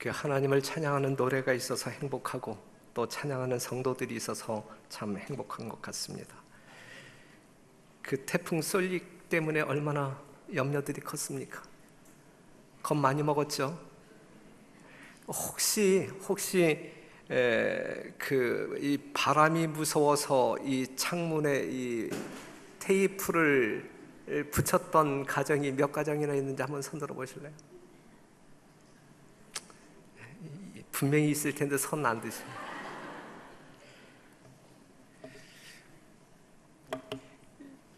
그 하나님을 찬양하는 노래가 있어서 행복하고 또 찬양하는 성도들이 있어서 참 행복한 것 같습니다. 그 태풍 쏠릭 때문에 얼마나 염려들이 컸습니까? 겁 많이 먹었죠. 혹시 이 바람이 무서워서 이 창문에 이 테이프를 붙였던 가정이 몇 가정이나 있는지 한번 손들어 보실래요? 분명히 있을 텐데 손 안 드시네.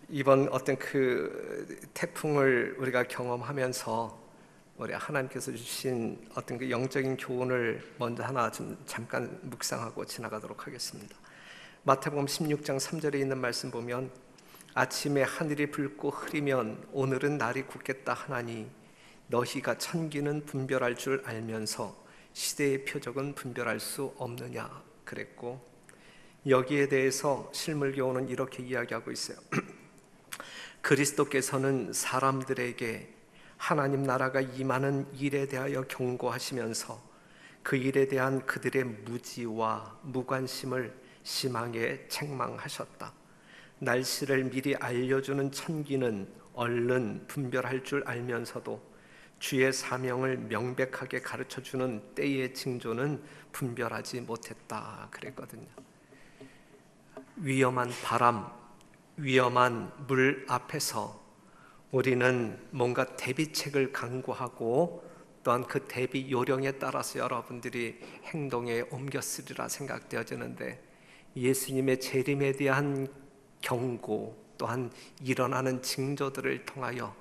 이번 어떤 그 태풍을 우리가 경험하면서 우리 하나님께서 주신 어떤 그 영적인 교훈을 먼저 하나 좀 잠깐 묵상하고 지나가도록 하겠습니다. 마태복음 16장 3절에 있는 말씀 보면 아침에 하늘이 붉고 흐리면 오늘은 날이 굳겠다 하나니 너희가 천기는 분별할 줄 알면서 시대의 표적은 분별할 수 없느냐 그랬고, 여기에 대해서 실물교훈은 이렇게 이야기하고 있어요. 그리스도께서는 사람들에게 하나님 나라가 임하는 일에 대하여 경고하시면서 그 일에 대한 그들의 무지와 무관심을 심하게 책망하셨다. 날씨를 미리 알려주는 천기는 얼른 분별할 줄 알면서도 주의 사명을 명백하게 가르쳐주는 때의 징조는 분별하지 못했다 그랬거든요. 위험한 바람, 위험한 물 앞에서 우리는 뭔가 대비책을 강구하고 또한 그 대비 요령에 따라서 여러분들이 행동에 옮겼으리라 생각되어지는데, 예수님의 재림에 대한 경고 또한 일어나는 징조들을 통하여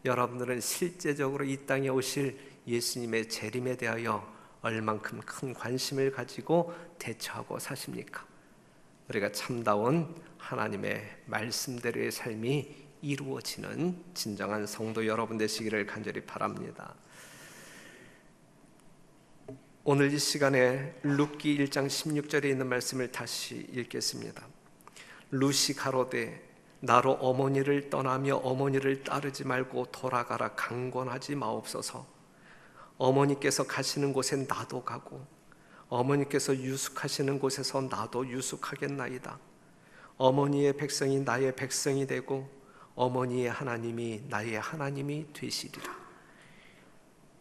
여러분들은 실제적으로 이 땅에 오실 예수님의 재림에 대하여 얼만큼 큰 관심을 가지고 대처하고 사십니까? 우리가 참다운 하나님의 말씀대로의 삶이 이루어지는 진정한 성도 여러분 되시기를 간절히 바랍니다. 오늘 이 시간에 룻기 1장 16절에 있는 말씀을 다시 읽겠습니다. 룻이 가로되 나로 어머니를 떠나며 어머니를 따르지 말고 돌아가라 강권하지 마옵소서. 어머니께서 가시는 곳에 나도 가고 어머니께서 유숙하시는 곳에서 나도 유숙하겠나이다. 어머니의 백성이 나의 백성이 되고 어머니의 하나님이 나의 하나님이 되시리라.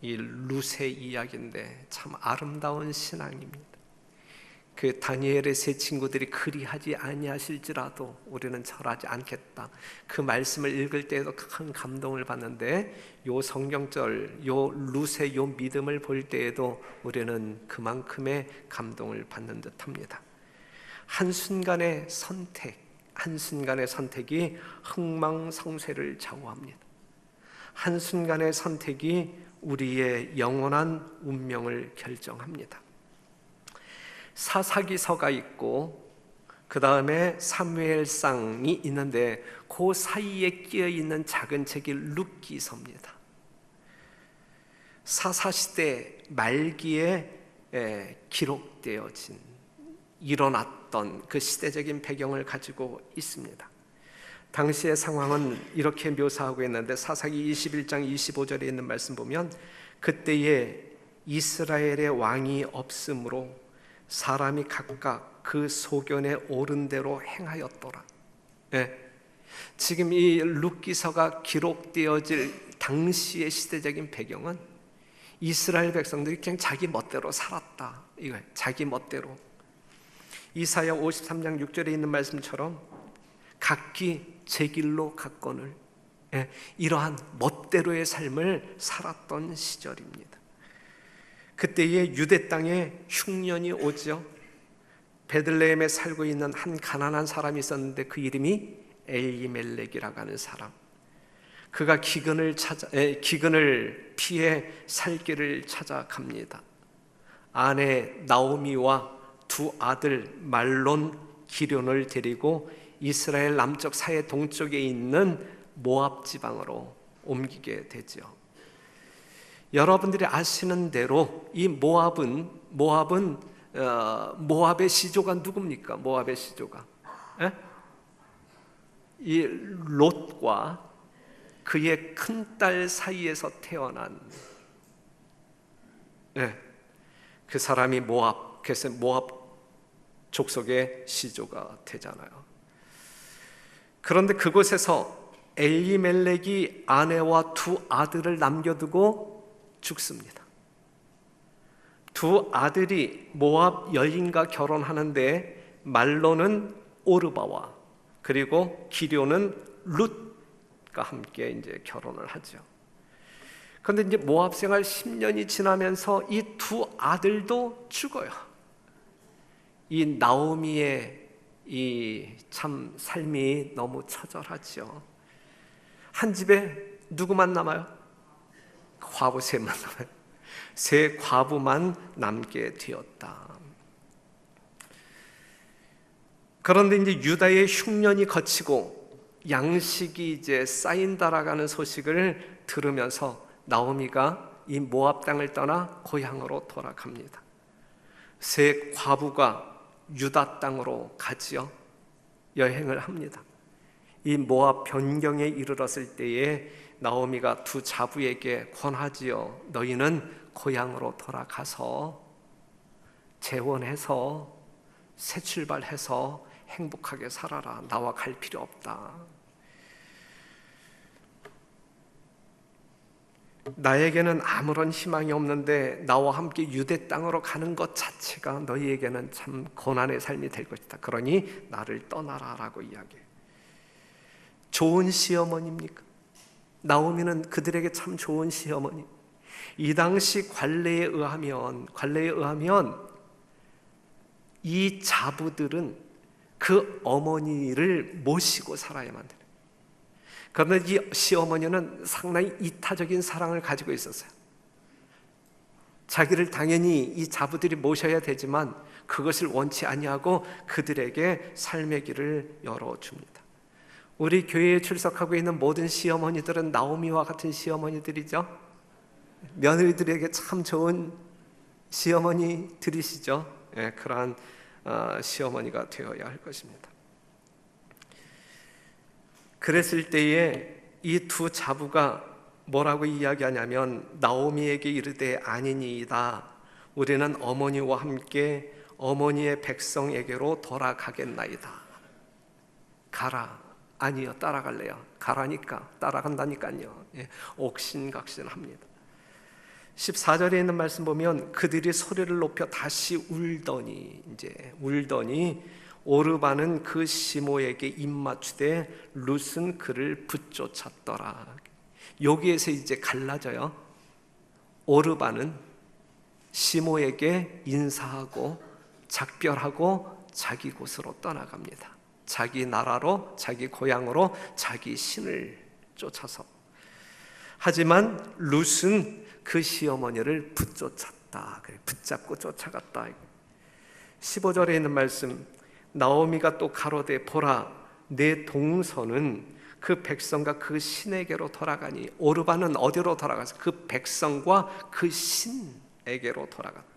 이 룻의 이야기인데 참 아름다운 신앙입니다. 그 다니엘의 세 친구들이 그리하지 아니하실지라도 우리는 절하지 않겠다, 그 말씀을 읽을 때에도 큰 감동을 받는데, 요 성경절, 요 룻의 요 믿음을 볼 때에도 우리는 그만큼의 감동을 받는 듯합니다. 한순간의 선택이 흥망성쇠를 좌우합니다. 한순간의 선택이 우리의 영원한 운명을 결정합니다. 사사기서가 있고 그 다음에 사무엘상이 있는데 그 사이에 끼어있는 작은 책이 룻기서입니다. 사사시대 말기에 기록되어진 일어났던 그 시대적인 배경을 가지고 있습니다. 당시의 상황은 이렇게 묘사하고 있는데, 사사기 21장 25절에 있는 말씀 보면 그때에 이스라엘의 왕이 없으므로 사람이 각각 그 소견에 오른 대로 행하였더라. 지금 이 룻기서가 기록되어질 당시의 시대적인 배경은 이스라엘 백성들이 그냥 자기 멋대로 살았다, 이거예요. 자기 멋대로. 이사야 53장 6절에 있는 말씀처럼 각기 제 길로 갔거늘, 이러한 멋대로의 삶을 살았던 시절입니다. 그때에 유대 땅에 흉년이 오죠. 베들레헴에 살고 있는 한 가난한 사람이 있었는데 그 이름이 엘리멜렉이라고 하는 사람. 그가 기근을 피해 살 길을 찾아갑니다. 아내 나오미와 두 아들 말론, 기럐을 데리고 이스라엘 남쪽 사해 동쪽에 있는 모압 지방으로 옮기게 되죠. 여러분들이 아시는 대로 이 모압은 모압의 시조가 누굽니까? 모압의 시조가 이 롯과 그의 큰딸 사이에서 태어난 그 사람이 모압, 그래서 모압 족속의 시조가 되잖아요. 그런데 그곳에서 엘리멜렉이 아내와 두 아들을 남겨두고 죽습니다. 두 아들이 모압 여인과 결혼하는데 말로는 오르바와 그리고 기료는 룻과 함께 이제 결혼을 하죠. 그런데 이제 모압 생활 10년이 지나면서 이 두 아들도 죽어요. 이 나오미의 이 참 삶이 너무 처절하죠. 한 집에 누구만 남아요? 과부 셋만 남아요. 세 과부만 남게 되었다. 그런데 이제 유다의 흉년이 거치고 양식이 이제 쌓인다라는 소식을 들으면서 나오미가 이 모압 땅을 떠나 고향으로 돌아갑니다. 세 과부가 유다 땅으로 가지요. 여행을 합니다. 이 모압 변경에 이르렀을 때에 나오미가 두 자부에게 권하지요. 너희는 고향으로 돌아가서 재혼해서 새 출발해서 행복하게 살아라. 나와 갈 필요 없다. 나에게는 아무런 희망이 없는데 나와 함께 유대 땅으로 가는 것 자체가 너희에게는 참 고난의 삶이 될 것이다. 그러니 나를 떠나라 라고 이야기해요. 좋은 시어머니입니까? 나오미는 그들에게 참 좋은 시어머니. 이 당시 관례에 의하면 이 자부들은 그 어머니를 모시고 살아야만 돼요. 그런데 이 시어머니는 상당히 이타적인 사랑을 가지고 있었어요. 자기를 당연히 이 자부들이 모셔야 되지만 그것을 원치 아니하고 그들에게 삶의 길을 열어줍니다. 우리 교회에 출석하고 있는 모든 시어머니들은 나오미와 같은 시어머니들이죠. 며느리들에게 참 좋은 시어머니들이시죠. 그러한 시어머니가 되어야 할 것입니다. 그랬을 때에 이 두 자부가 뭐라고 이야기하냐면 나오미에게 이르되 아니니이다. 우리는 어머니와 함께 어머니의 백성에게로 돌아가겠나이다. 가라. 아니요, 따라갈래요. 가라니까 따라간다니까요. 옥신각신합니다. 14절에 있는 말씀 보면 그들이 소리를 높여 다시 울더니 오르바는 그 시모에게 입맞추되 룻은 그를 붙쫓았더라. 여기에서 이제 갈라져요. 오르바는 시모에게 인사하고 작별하고 자기 곳으로 떠나갑니다. 자기 나라로, 자기 고향으로, 자기 신을 쫓아서. 하지만 룻은 그 시어머니를 붙잡고 쫓아갔다. 15절에 있는 말씀, 나오미가 또 가로되 보라 내 동서는 그 백성과 그 신에게로 돌아가니. 오르바는 어디로 돌아가서 그 백성과 그 신에게로 돌아갔다.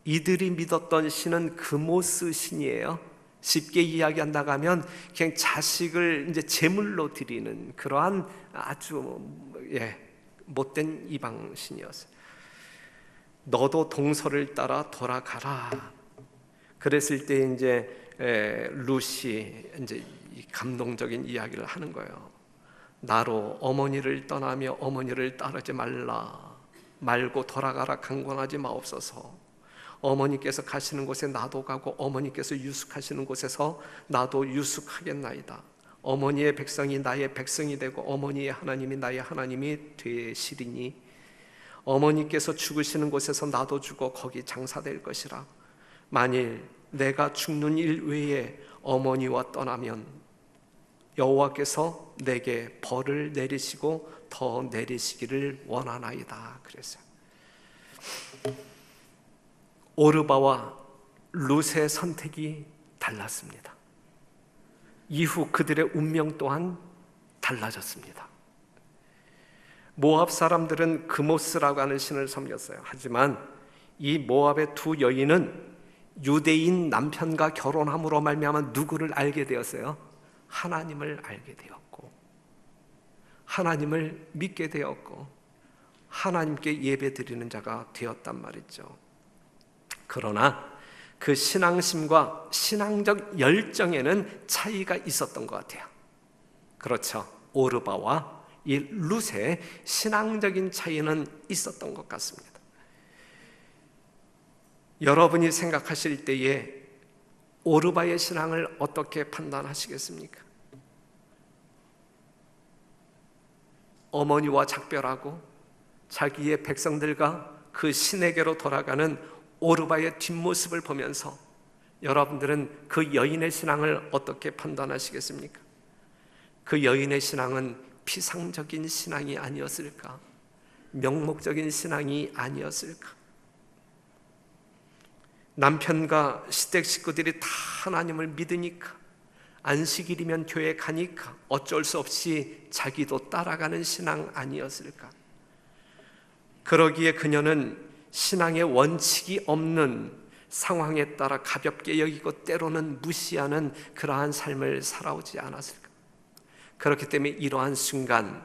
이들이 믿었던 신은 그모스 신이에요. 쉽게 이야기한다고 하면 그냥 자식을 이제 제물로 드리는 그러한 아주 못된 이방신이었어요. 너도 동서를 따라 돌아가라. 그랬을 때 이제 룻이 이제 감동적인 이야기를 하는 거예요. 나로 어머니를 떠나며 어머니를 따르지 말고 돌아가라 강권하지 마옵소서. 어머니께서 가시는 곳에 나도 가고 어머니께서 유숙하시는 곳에서 나도 유숙하겠나이다. 어머니의 백성이 나의 백성이 되고 어머니의 하나님이 나의 하나님이 되시리니 어머니께서 죽으시는 곳에서 나도 죽어 거기 장사될 것이라. 만일 내가 죽는 일 외에 어머니와 떠나면 여호와께서 내게 벌을 내리시고 더 내리시기를 원하나이다. 그랬어요. 오르바와 룻의 선택이 달랐습니다. 이후 그들의 운명 또한 달라졌습니다. 모압 사람들은 그모스라고 하는 신을 섬겼어요. 하지만 이 모압의 두 여인은 유대인 남편과 결혼함으로 말미암아 누구를 알게 되었어요? 하나님을 알게 되었고 하나님을 믿게 되었고 하나님께 예배드리는 자가 되었단 말이죠. 그러나 그 신앙심과 신앙적 열정에는 차이가 있었던 것 같아요. 그렇죠. 오르바와 이 룻의 신앙적인 차이는 있었던 것 같습니다. 여러분이 생각하실 때에 오르바의 신앙을 어떻게 판단하시겠습니까? 어머니와 작별하고 자기의 백성들과 그 신에게로 돌아가는 오르바의 뒷모습을 보면서 여러분들은 그 여인의 신앙을 어떻게 판단하시겠습니까? 그 여인의 신앙은 피상적인 신앙이 아니었을까? 명목적인 신앙이 아니었을까? 남편과 시댁 식구들이 다 하나님을 믿으니까, 안식일이면 교회 가니까 어쩔 수 없이 자기도 따라가는 신앙 아니었을까? 그러기에 그녀는 신앙의 원칙이 없는 상황에 따라 가볍게 여기고 때로는 무시하는 그러한 삶을 살아오지 않았을까? 그렇기 때문에 이러한 순간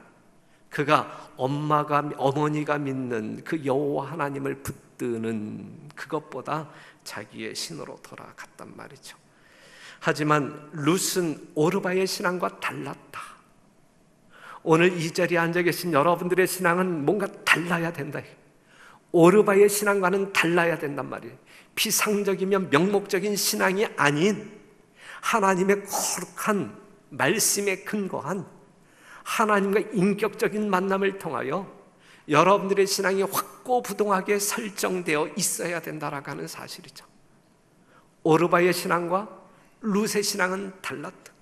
그가 어머니가 믿는 그 여호와 하나님을 붙드는 그것보다 자기의 신으로 돌아갔단 말이죠. 하지만 룻은 오르바의 신앙과 달랐다. 오늘 이 자리에 앉아 계신 여러분들의 신앙은 뭔가 달라야 된다. 오르바의 신앙과는 달라야 된단 말이에요. 피상적이며 명목적인 신앙이 아닌 하나님의 거룩한 말씀에 근거한 하나님과 인격적인 만남을 통하여 여러분들의 신앙이 확고부동하게 설정되어 있어야 된다라고 하는 사실이죠. 오르바의 신앙과 룻의 신앙은 달랐다.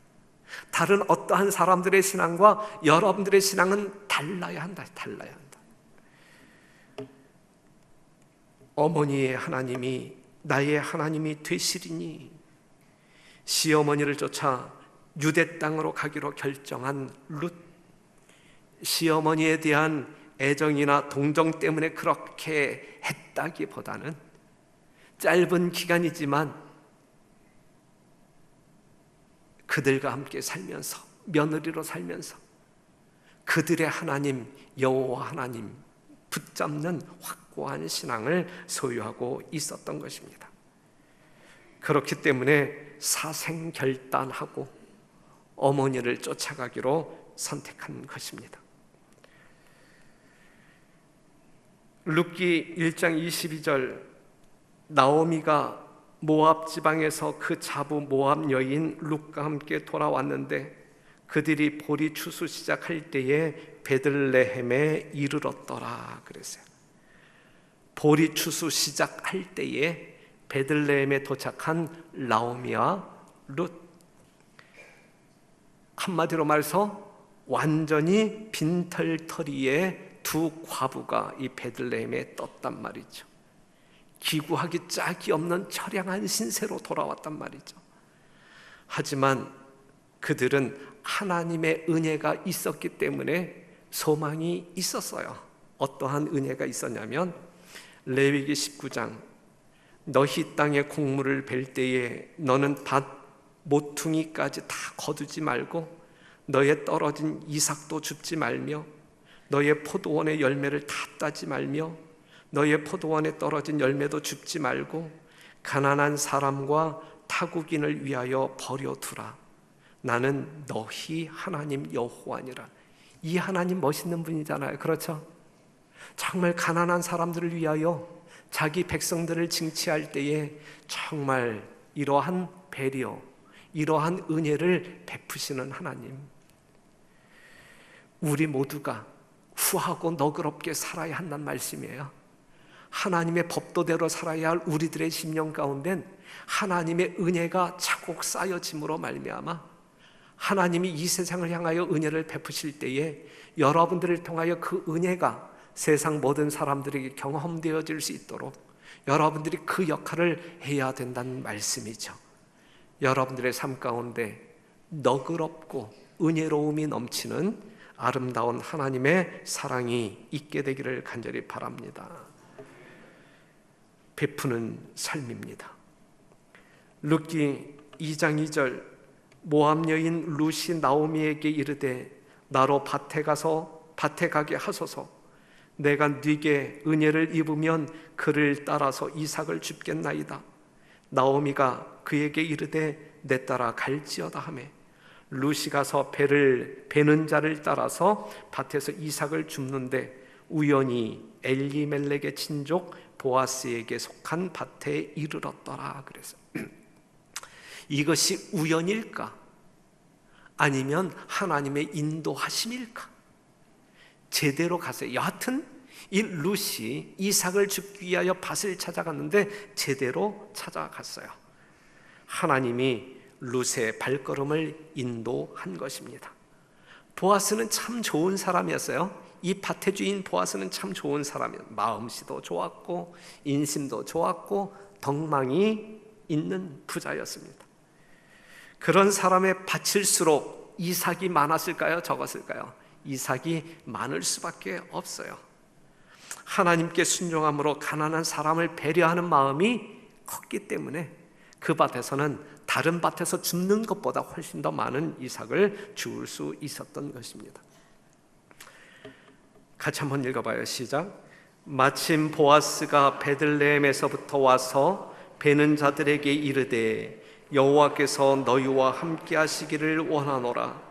다른 어떠한 사람들의 신앙과 여러분들의 신앙은 달라야 한다. 달라야 한다. 어머니의 하나님이 나의 하나님이 되시리니, 시어머니를 쫓아 유대 땅으로 가기로 결정한 룻, 시어머니에 대한 애정이나 동정 때문에 그렇게 했다기보다는 짧은 기간이지만 그들과 함께 살면서, 며느리로 살면서 그들의 하나님 여호와 하나님 붙잡는 확고한 신앙을 소유하고 있었던 것입니다. 그렇기 때문에 사생결단하고 어머니를 쫓아가기로 선택한 것입니다. 룻기 1장 22절, 나오미가 모압 지방에서 그 자부 모압 여인 룻과 함께 돌아왔는데 그들이 보리 추수 시작할 때에 베들레헴에 이르렀더라 그랬어요. 보리 추수 시작할 때에 베들레헴에 도착한 나오미와 룻, 한마디로 말해서 완전히 빈털터리의 두 과부가 이 베들레헴에 떴단 말이죠. 기구하기 짝이 없는 처량한 신세로 돌아왔단 말이죠. 하지만 그들은 하나님의 은혜가 있었기 때문에 소망이 있었어요. 어떠한 은혜가 있었냐면 레위기 19장, 너희 땅의 곡물을 벨 때에 너는 밭 모퉁이까지 다 거두지 말고 너의 떨어진 이삭도 줍지 말며 너의 포도원의 열매를 다 따지 말며 너의 포도원에 떨어진 열매도 줍지 말고 가난한 사람과 타국인을 위하여 버려두라. 나는 너희 하나님 여호와니라. 이 하나님 멋있는 분이잖아요. 그렇죠? 정말 가난한 사람들을 위하여 자기 백성들을 징치할 때에 정말 이러한 배려, 이러한 은혜를 베푸시는 하나님. 우리 모두가 후하고 너그럽게 살아야 한다는 말씀이에요. 하나님의 법도대로 살아야 할 우리들의 심령 가운데는 하나님의 은혜가 차곡 쌓여짐으로 말미암아 하나님이 이 세상을 향하여 은혜를 베푸실 때에 여러분들을 통하여 그 은혜가 세상 모든 사람들에게 경험되어질 수 있도록 여러분들이 그 역할을 해야 된다는 말씀이죠. 여러분들의 삶 가운데 너그럽고 은혜로움이 넘치는 아름다운 하나님의 사랑이 있게 되기를 간절히 바랍니다. 베푸는 삶입니다. 룻기 2장 2절, 모압 여인 룻이 나오미에게 이르되 나로 밭에 가게 하소서. 내가 네게 은혜를 입으면 그를 따라서 이삭을 줍겠나이다. 나오미가 그에게 이르되 내 따라 갈지어다 하매 룻이 가서 베는 자를 따라서 밭에서 이삭을 줍는데 우연히 엘리멜렉의 친족 보아스에게 속한 밭에 이르렀더라. 그래서 이것이 우연일까? 아니면 하나님의 인도하심일까? 제대로 갔어요. 여하튼 이 룻이 이삭을 줍기 위하여 밭을 찾아갔는데 제대로 찾아갔어요. 하나님이 룻의 발걸음을 인도한 것입니다. 보아스는 참 좋은 사람이었어요. 이 밭의 주인 보아스는 참 좋은 사람이었어요. 마음씨도 좋았고 인심도 좋았고 덕망이 있는 부자였습니다. 그런 사람의 밭일수록 이삭이 많았을까요? 적었을까요? 이삭이 많을 수밖에 없어요. 하나님께 순종함으로 가난한 사람을 배려하는 마음이 컸기 때문에 그 밭에서는 다른 밭에서 줍는 것보다 훨씬 더 많은 이삭을 주울 수 있었던 것입니다. 같이 한번 읽어봐요. 시작. 마침 보아스가 베들레헴에서부터 와서 베는 자들에게 이르되 여호와께서 너희와 함께 하시기를 원하노라.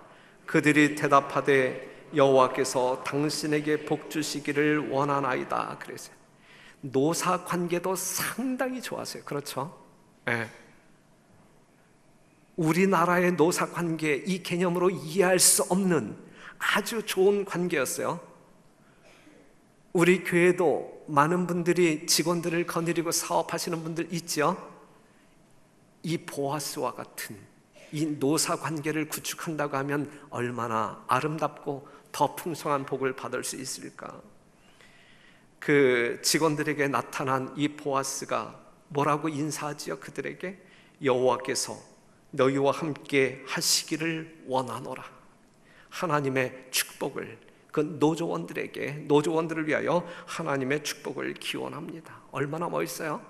그들이 대답하되 여호와께서 당신에게 복 주시기를 원하나이다. 그랬어요. 노사 관계도 상당히 좋았어요. 그렇죠? 네. 우리나라의 노사 관계, 이 개념으로 이해할 수 없는 아주 좋은 관계였어요. 우리 교회도 많은 분들이 직원들을 거느리고 사업하시는 분들 있죠? 이 보아스와 같은 이 노사 관계를 구축한다고 하면 얼마나 아름답고 더 풍성한 복을 받을 수 있을까? 그 직원들에게 나타난 이 보아스가 뭐라고 인사하지요? 그들에게 여호와께서 너희와 함께 하시기를 원하노라. 하나님의 축복을 그 노조원들을 위하여 하나님의 축복을 기원합니다. 얼마나 멋있어요?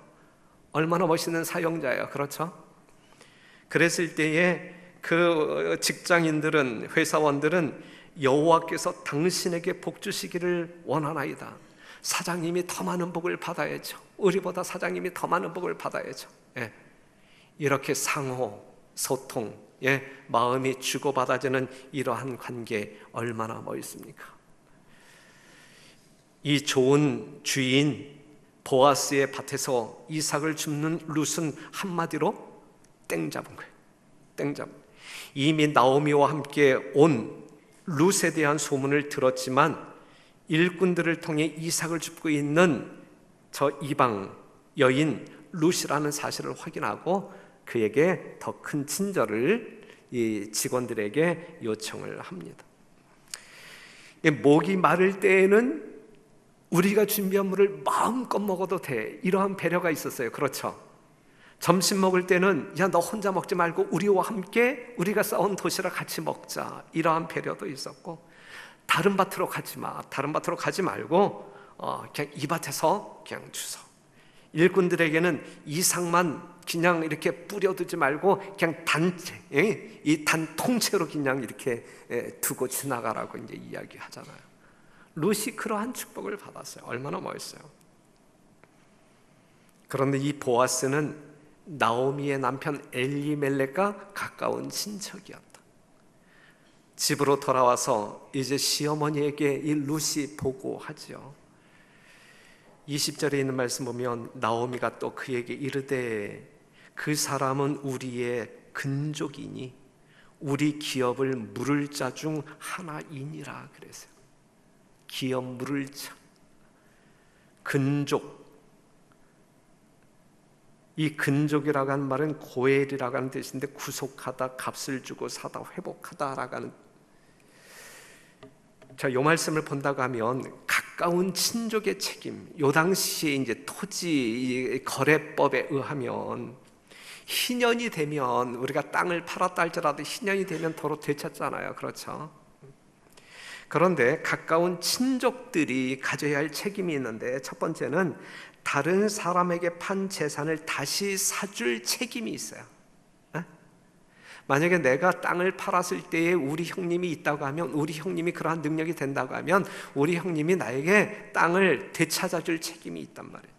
얼마나 멋있는 사용자예요. 그렇죠? 그랬을 때에 그 직장인들은, 회사원들은 여호와께서 당신에게 복 주시기를 원하나이다. 사장님이 더 많은 복을 받아야죠. 우리보다 사장님이 더 많은 복을 받아야죠. 예. 이렇게 상호 소통, 마음이 주고받아주는 이러한 관계 얼마나 멋있습니까? 이 좋은 주인 보아스의 밭에서 이삭을 줍는 룻은 한마디로 땡 잡은 거예요. 땡 잡은. 이미 나오미와 함께 온 룻에 대한 소문을 들었지만 일꾼들을 통해 이삭을 줍고 있는 저 이방 여인 룻이라는 사실을 확인하고 그에게 더 큰 친절을 이 직원들에게 요청을 합니다. 목이 마를 때에는 우리가 준비한 물을 마음껏 먹어도 돼, 이러한 배려가 있었어요. 그렇죠? 점심 먹을 때는 야, 너 혼자 먹지 말고 우리와 함께 우리가 싸온 도시락 같이 먹자, 이러한 배려도 있었고, 다른 밭으로 가지 마, 다른 밭으로 가지 말고 그냥 이 밭에서 그냥 주워. 일꾼들에게는 이삭만 그냥 이렇게 뿌려두지 말고 그냥 단체, 이 단통째로 그냥 이렇게 두고 지나가라고 이제 이야기하잖아요. 룻이 그러한 축복을 받았어요. 얼마나 멋있어요. 그런데 이 보아스는 나오미의 남편 엘리멜렉과 가까운 친척이었다. 집으로 돌아와서 이제 시어머니에게 이 룻이 보고하죠. 20절에 있는 말씀 보면 나오미가 또 그에게 이르되 그 사람은 우리의 근족이니 우리 기업을 물을 자 중 하나이니라. 그랬어요. 기업 물을 자, 근족. 이 근족이라고 하는 말은 고엘이라고 하는 뜻인데 구속하다, 값을 주고 사다, 회복하다라고 하는. 자, 이 말씀을 본다고 하면 가까운 친족의 책임, 요 당시에 이제 토지 거래법에 의하면 희년이 되면, 우리가 땅을 팔았다 할지라도 희년이 되면 도로 되찾잖아요. 그렇죠? 그런데 가까운 친족들이 가져야 할 책임이 있는데, 첫 번째는 다른 사람에게 판 재산을 다시 사줄 책임이 있어요. 만약에 내가 땅을 팔았을 때에 우리 형님이 있다고 하면, 우리 형님이 그러한 능력이 된다고 하면 우리 형님이 나에게 땅을 되찾아줄 책임이 있단 말이에요.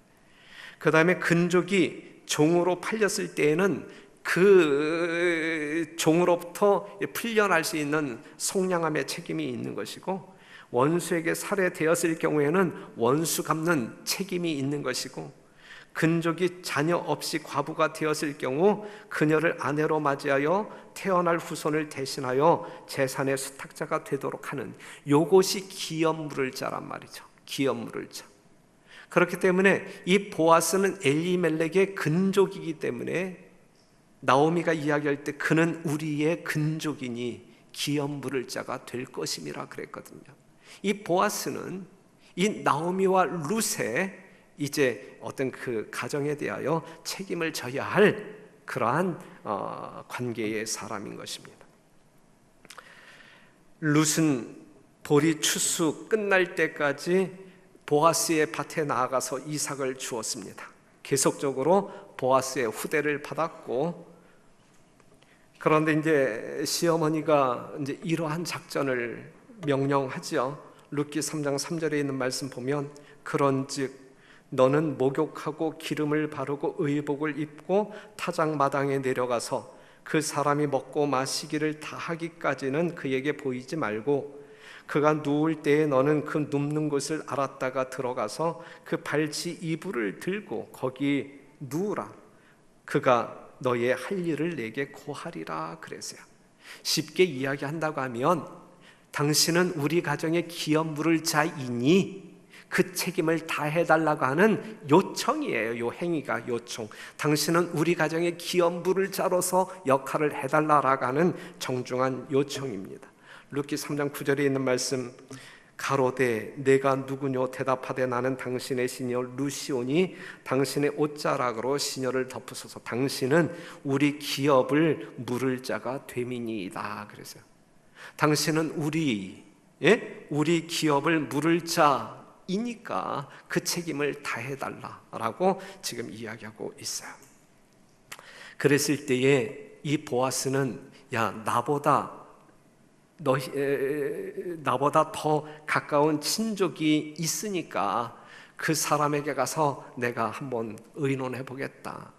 그 다음에 근족이 종으로 팔렸을 때에는 그 종으로부터 풀려날 수 있는 속량함의 책임이 있는 것이고, 원수에게 살해되었을 경우에는 원수 갚는 책임이 있는 것이고, 근족이 자녀 없이 과부가 되었을 경우 그녀를 아내로 맞이하여 태어날 후손을 대신하여 재산의 수탁자가 되도록 하는, 요것이 기업 물을 자란 말이죠. 기업 물을 자. 그렇기 때문에 이 보아스는 엘리멜렉의 근족이기 때문에 나오미가 이야기할 때 그는 우리의 근족이니 기업 물을 자가 될 것임이라 그랬거든요. 이 보아스는 이 나오미와 룻의 이제 어떤 그 가정에 대하여 책임을 져야 할 그러한 관계의 사람인 것입니다. 룻은 보리 추수 끝날 때까지 보아스의 밭에 나아가서 이삭을 주었습니다. 계속적으로 보아스의 후대를 받았고, 그런데 이제 시어머니가 이제 이러한 작전을 명령하죠. 룻기 3장 3절에 있는 말씀 보면, 그런즉 너는 목욕하고 기름을 바르고 의복을 입고 타작마당에 내려가서 그 사람이 먹고 마시기를 다 하기까지는 그에게 보이지 말고, 그가 누울 때에 너는 그 눕는 곳을 알았다가 들어가서 그 발치 이불을 들고 거기 누우라. 그가 너의 할 일을 내게 고하리라 그랬어요. 쉽게 이야기한다고 하면, 당신은 우리 가정의 기업 물을 자이니 그 책임을 다해달라고 하는 요청이에요. 요 행위가 요청. 당신은 우리 가정의 기업 물을 자로서 역할을 해달라고 하는 정중한 요청입니다. 룻기 3장 9절에 있는 말씀, 가로되 내가 누구뇨 대답하되 나는 당신의 시녀 루시오니 당신의 옷자락으로 시녀를 덮으소서. 당신은 우리 기업을 물을 자가 됨이니이다 그랬어요. 당신은 우리 기업을 물을 자이니까 그 책임을 다해달라라고 지금 이야기하고 있어요. 그랬을 때에 이 보아스는, 야, 나보다 더 가까운 친족이 있으니까 그 사람에게 가서 내가 한번 의논해 보겠다.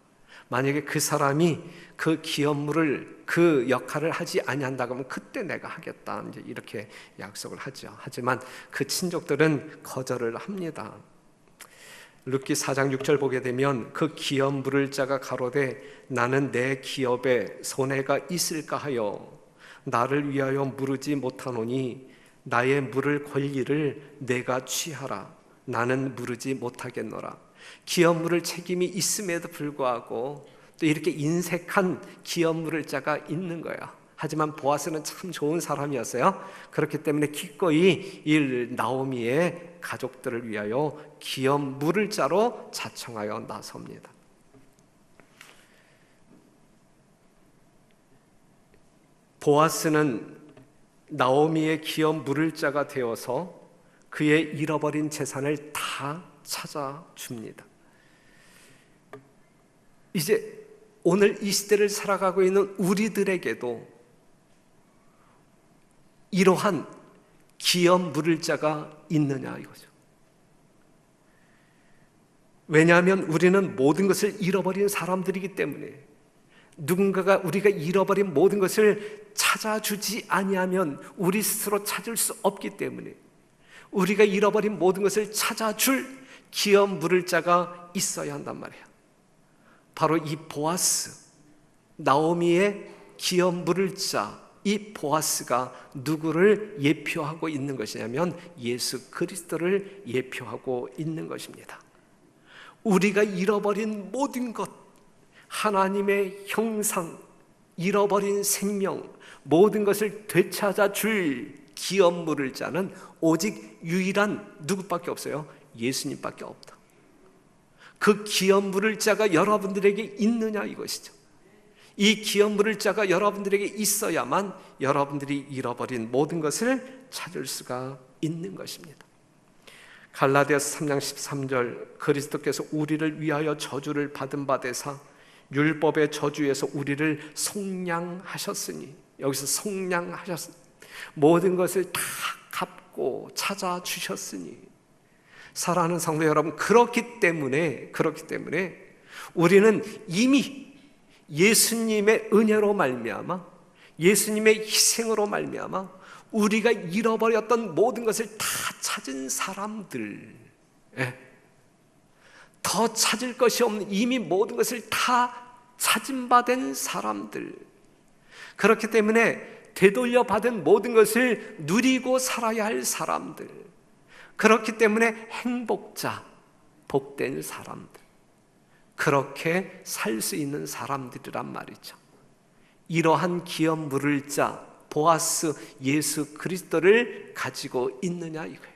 만약에 그 사람이 그 기업물을 그 역할을 하지 아니한다고 하면 그때 내가 하겠다, 이제 이렇게 약속을 하죠. 하지만 그 친족들은 거절을 합니다. 룻기 4장 6절 보게 되면, 그 기업 물을 자가 가로되 나는 내 기업에 손해가 있을까 하여 나를 위하여 물으지 못하노니 나의 물을 권리를 내가 취하라. 나는 물으지 못하겠노라. 기업 물을 책임이 있음에도 불구하고 또 이렇게 인색한 기업 물을 자가 있는 거예요. 하지만 보아스는 참 좋은 사람이었어요. 그렇기 때문에 기꺼이 이 나오미의 가족들을 위하여 기업 물을 자로 자청하여 나섭니다. 보아스는 나오미의 기업 물을 자가 되어서 그의 잃어버린 재산을 다 찾아줍니다. 이제 오늘 이 시대를 살아가고 있는 우리들에게도 이러한 기업 물을 자가 있느냐 이거죠. 왜냐하면 우리는 모든 것을 잃어버린 사람들이기 때문에, 누군가가 우리가 잃어버린 모든 것을 찾아주지 아니하면 우리 스스로 찾을 수 없기 때문에 우리가 잃어버린 모든 것을 찾아줄 기업 물을 자가 있어야 한단 말이에요. 바로 이 보아스, 나오미의 기업 물을 자, 이 보아스가 누구를 예표하고 있는 것이냐면 예수 그리스도를 예표하고 있는 것입니다. 우리가 잃어버린 모든 것, 하나님의 형상, 잃어버린 생명, 모든 것을 되찾아 줄 기업 물을 자는 오직 유일한 누구밖에 없어요? 예수님밖에 없다. 그 기업 물을 자가 여러분들에게 있느냐 이것이죠. 이 기업 물을 자가 여러분들에게 있어야만 여러분들이 잃어버린 모든 것을 찾을 수가 있는 것입니다. 갈라디아서 3장 13절, 그리스도께서 우리를 위하여 저주를 받은 바 되사 율법의 저주에서 우리를 속량하셨으니, 여기서 속량하셨으니 모든 것을 다 갚고 찾아주셨으니, 사랑하는 성도 여러분, 그렇기 때문에 우리는 이미 예수님의 은혜로 말미암아, 예수님의 희생으로 말미암아 우리가 잃어버렸던 모든 것을 다 찾은 사람들, 더 찾을 것이 없는, 이미 모든 것을 다 찾은 바 된 사람들, 그렇기 때문에 되돌려 받은 모든 것을 누리고 살아야 할 사람들, 그렇기 때문에 행복자, 복된 사람들, 그렇게 살 수 있는 사람들이란 말이죠. 이러한 기업 물을 자 보아스 예수 그리스도를 가지고 있느냐 이거예요.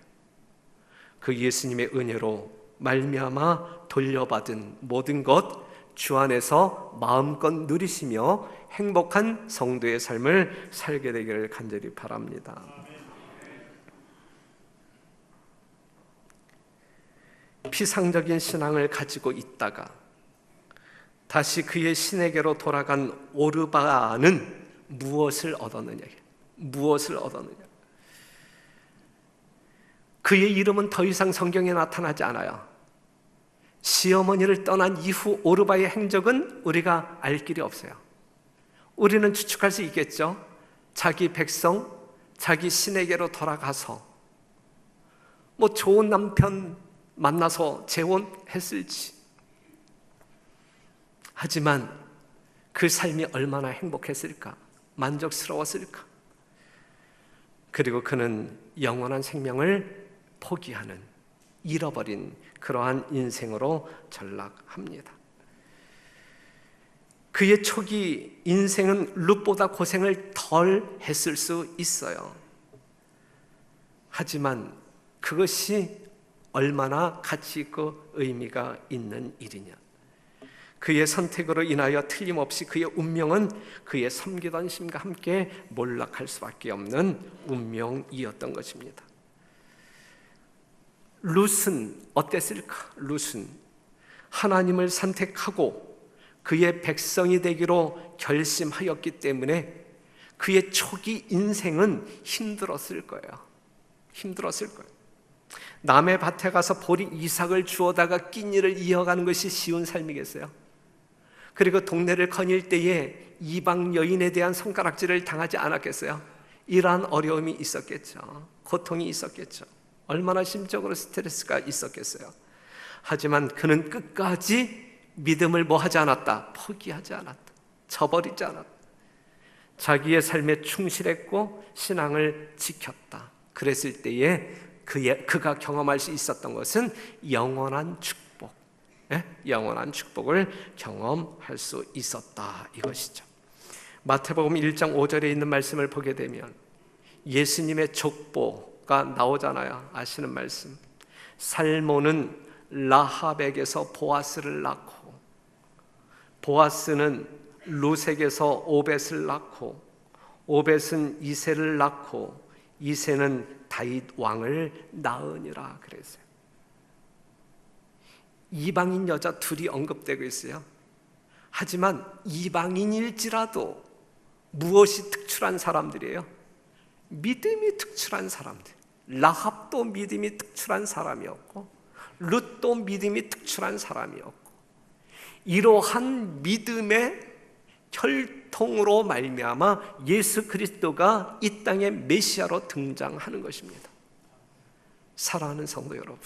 그 예수님의 은혜로 말미암아 돌려받은 모든 것 주 안에서 마음껏 누리시며 행복한 성도의 삶을 살게 되기를 간절히 바랍니다. 피상적인 신앙을 가지고 있다가 다시 그의 신에게로 돌아간 오르바는 무엇을 얻었느냐? 무엇을 얻었느냐? 그의 이름은 더 이상 성경에 나타나지 않아요. 시어머니를 떠난 이후 오르바의 행적은 우리가 알 길이 없어요. 우리는 추측할 수 있겠죠. 자기 백성, 자기 신에게로 돌아가서 좋은 남편 만나서 재혼했을지. 하지만 그 삶이 얼마나 행복했을까, 만족스러웠을까. 그리고 그는 영원한 생명을 포기하는, 잃어버린 그러한 인생으로 전락합니다. 그의 초기 인생은 룻보다 고생을 덜 했을 수 있어요. 하지만 그것이 얼마나 가치 있고 의미가 있는 일이냐. 그의 선택으로 인하여 틀림없이 그의 운명은 그의 섬기던 신과 함께 몰락할 수밖에 없는 운명이었던 것입니다. 룻은 어땠을까? 룻은 하나님을 선택하고 그의 백성이 되기로 결심하였기 때문에 그의 초기 인생은 힘들었을 거예요. 힘들었을 거예요. 남의 밭에 가서 보리 이삭을 주워다가 끼니를 이어가는 것이 쉬운 삶이겠어요? 그리고 동네를 거닐 때에 이방 여인에 대한 손가락질을 당하지 않았겠어요? 이러한 어려움이 있었겠죠. 고통이 있었겠죠. 얼마나 심적으로 스트레스가 있었겠어요. 하지만 그는 끝까지 믿음을 하지 않았다. 포기하지 않았다. 저버리지 않았다. 자기의 삶에 충실했고 신앙을 지켰다. 그랬을 때에 그가 경험할 수 있었던 것은 영원한 축복, 영원한 축복을 경험할 수 있었다, 이것이죠. 마태복음 1장 5절에 있는 말씀을 보게 되면 예수님의 족보가 나오잖아요. 아시는 말씀. 살모는 라합에게서 보아스를 낳고, 보아스는 룻에게서 오벳을 낳고, 오벳은 이새를 낳고, 이새는 다윗 왕을 낳으니라 그랬어요. 이방인 여자 둘이 언급되고 있어요. 하지만 이방인일지라도 무엇이 특출한 사람들이에요? 믿음이 특출한 사람들. 라합도 믿음이 특출한 사람이었고 룻도 믿음이 특출한 사람이었고, 이러한 믿음의 혈통으로 말미암아 예수 그리스도가 이 땅의 메시아로 등장하는 것입니다. 사랑하는 성도 여러분,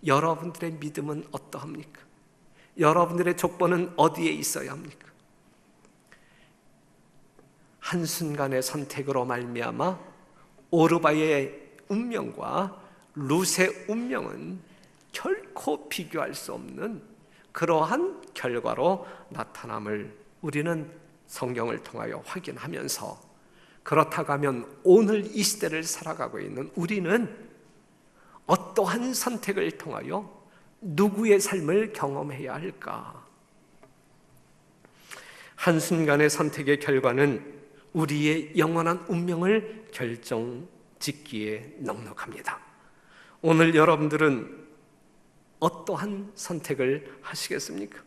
여러분들의 믿음은 어떠합니까? 여러분들의 족보는 어디에 있어야 합니까? 한순간의 선택으로 말미암아 오르바의 운명과 룻의 운명은 결코 비교할 수 없는 그러한 결과로 나타남을 우리는 성경을 통하여 확인하면서, 그렇다고 하면 오늘 이 시대를 살아가고 있는 우리는 어떠한 선택을 통하여 누구의 삶을 경험해야 할까? 한순간의 선택의 결과는 우리의 영원한 운명을 결정짓기에 넉넉합니다. 오늘 여러분들은 어떠한 선택을 하시겠습니까?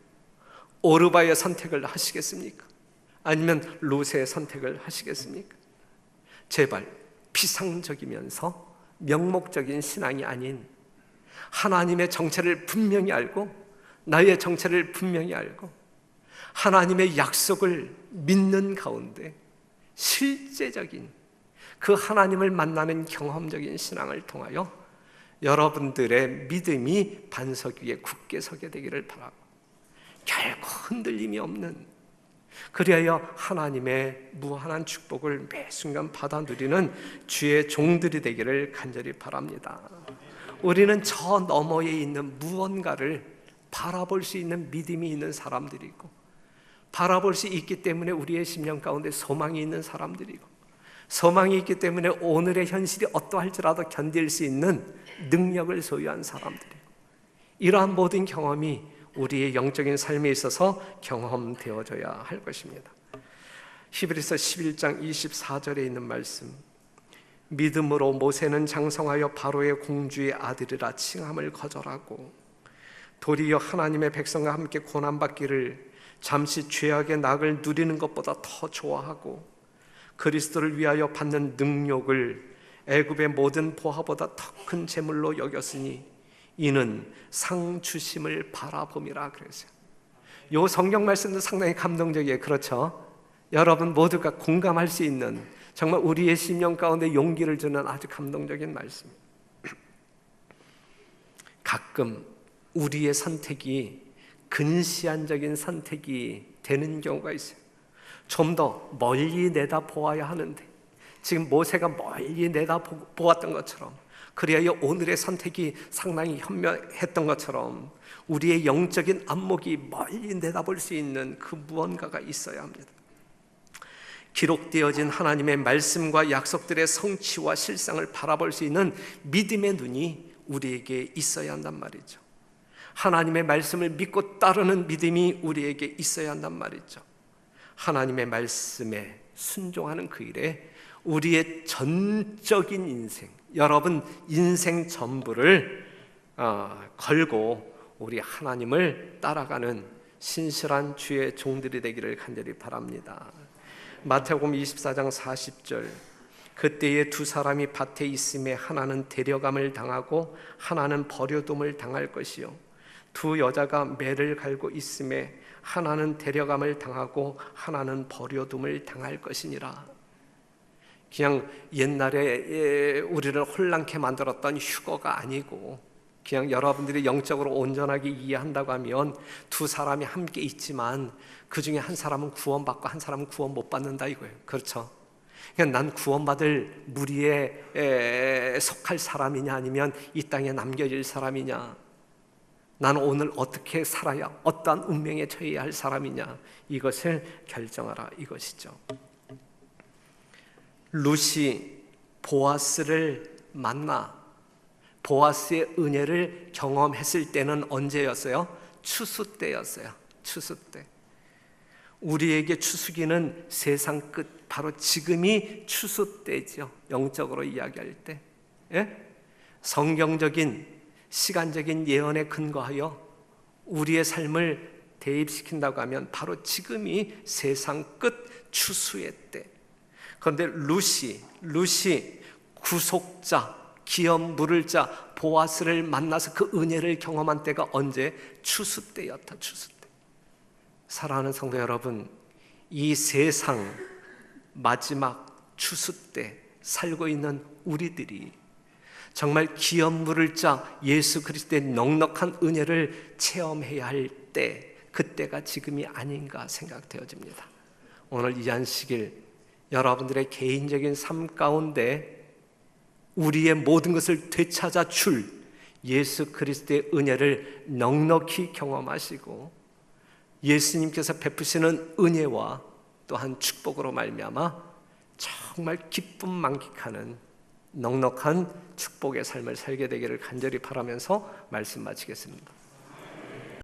오르바의 선택을 하시겠습니까? 아니면 룻의 선택을 하시겠습니까? 제발 피상적이면서 명목적인 신앙이 아닌 하나님의 정체를 분명히 알고 나의 정체를 분명히 알고 하나님의 약속을 믿는 가운데 실제적인 그 하나님을 만나는 경험적인 신앙을 통하여 여러분들의 믿음이 반석 위에 굳게 서게 되기를 바라고, 결코 흔들림이 없는, 그리하여 하나님의 무한한 축복을 매 순간 받아 누리는 주의 종들이 되기를 간절히 바랍니다. 우리는 저 너머에 있는 무언가를 바라볼 수 있는 믿음이 있는 사람들이고, 바라볼 수 있기 때문에 우리의 심령 가운데 소망이 있는 사람들이고, 소망이 있기 때문에 오늘의 현실이 어떠할지라도 견딜 수 있는 능력을 소유한 사람들이고, 이러한 모든 경험이 우리의 영적인 삶에 있어서 경험되어져야 할 것입니다. 히브리서 11장 24절에 있는 말씀, 믿음으로 모세는 장성하여 바로의 공주의 아들이라 칭함을 거절하고 도리어 하나님의 백성과 함께 고난받기를 잠시 죄악의 낙을 누리는 것보다 더 좋아하고 그리스도를 위하여 받는 능욕을 애굽의 모든 보화보다 더 큰 재물로 여겼으니 이는 상 주심을 바라봄이라 그랬어요. 이 성경 말씀도 상당히 감동적이에요. 그렇죠? 여러분 모두가 공감할 수 있는, 정말 우리의 심령 가운데 용기를 주는 아주 감동적인 말씀. 가끔 우리의 선택이 근시안적인 선택이 되는 경우가 있어요. 좀 더 멀리 내다보아야 하는데 지금 모세가 멀리 내다보았던 것처럼, 그리하여 오늘의 선택이 상당히 현명했던 것처럼 우리의 영적인 안목이 멀리 내다볼 수 있는 그 무언가가 있어야 합니다. 기록되어진 하나님의 말씀과 약속들의 성취와 실상을 바라볼 수 있는 믿음의 눈이 우리에게 있어야 한단 말이죠. 하나님의 말씀을 믿고 따르는 믿음이 우리에게 있어야 한단 말이죠. 하나님의 말씀에 순종하는 그 일에 우리의 전적인 인생, 여러분 인생 전부를 걸고 우리 하나님을 따라가는 신실한 주의 종들이 되기를 간절히 바랍니다. 마태복음 24장 40절, 그때에 두 사람이 밭에 있음에 하나는 데려감을 당하고 하나는 버려둠을 당할 것이요 두 여자가 매를 갈고 있음에 하나는 데려감을 당하고 하나는 버려둠을 당할 것이니라. 그냥 옛날에 우리를 혼란케 만들었던 휴거가 아니고, 그냥 여러분들이 영적으로 온전하게 이해한다고 하면 두 사람이 함께 있지만 그 중에 한 사람은 구원받고 한 사람은 구원 못 받는다 이거예요. 그렇죠? 그냥 난 구원받을 무리에 속할 사람이냐 아니면 이 땅에 남겨질 사람이냐, 나는 오늘 어떻게 살아야 어떠한 운명에 처해야 할 사람이냐, 이것을 결정하라 이것이죠. 룻이 보아스를 만나 보아스의 은혜를 경험했을 때는 언제였어요? 추수 때였어요. 추수 때. 우리에게 추수기는 세상 끝, 바로 지금이 추수 때죠. 영적으로 이야기할 때. 예? 성경적인 시간적인 예언에 근거하여 우리의 삶을 대입시킨다고 하면 바로 지금이 세상 끝 추수의 때. 그런데 룻이 구속자, 기업 물을 자 보아스를 만나서 그 은혜를 경험한 때가 언제? 추수 때였다. 추수 때. 사랑하는 성도 여러분, 이 세상 마지막 추수 때 살고 있는 우리들이 정말 기업 물을 자 예수 그리스도의 넉넉한 은혜를 체험해야 할 때, 그때가 지금이 아닌가 생각되어집니다. 오늘 이 안식일 여러분들의 개인적인 삶 가운데 우리의 모든 것을 되찾아 줄 예수 그리스도의 은혜를 넉넉히 경험하시고 예수님께서 베푸시는 은혜와 또한 축복으로 말미암아 정말 기쁨 만끽하는 넉넉한 축복의 삶을 살게 되기를 간절히 바라면서 말씀 마치겠습니다.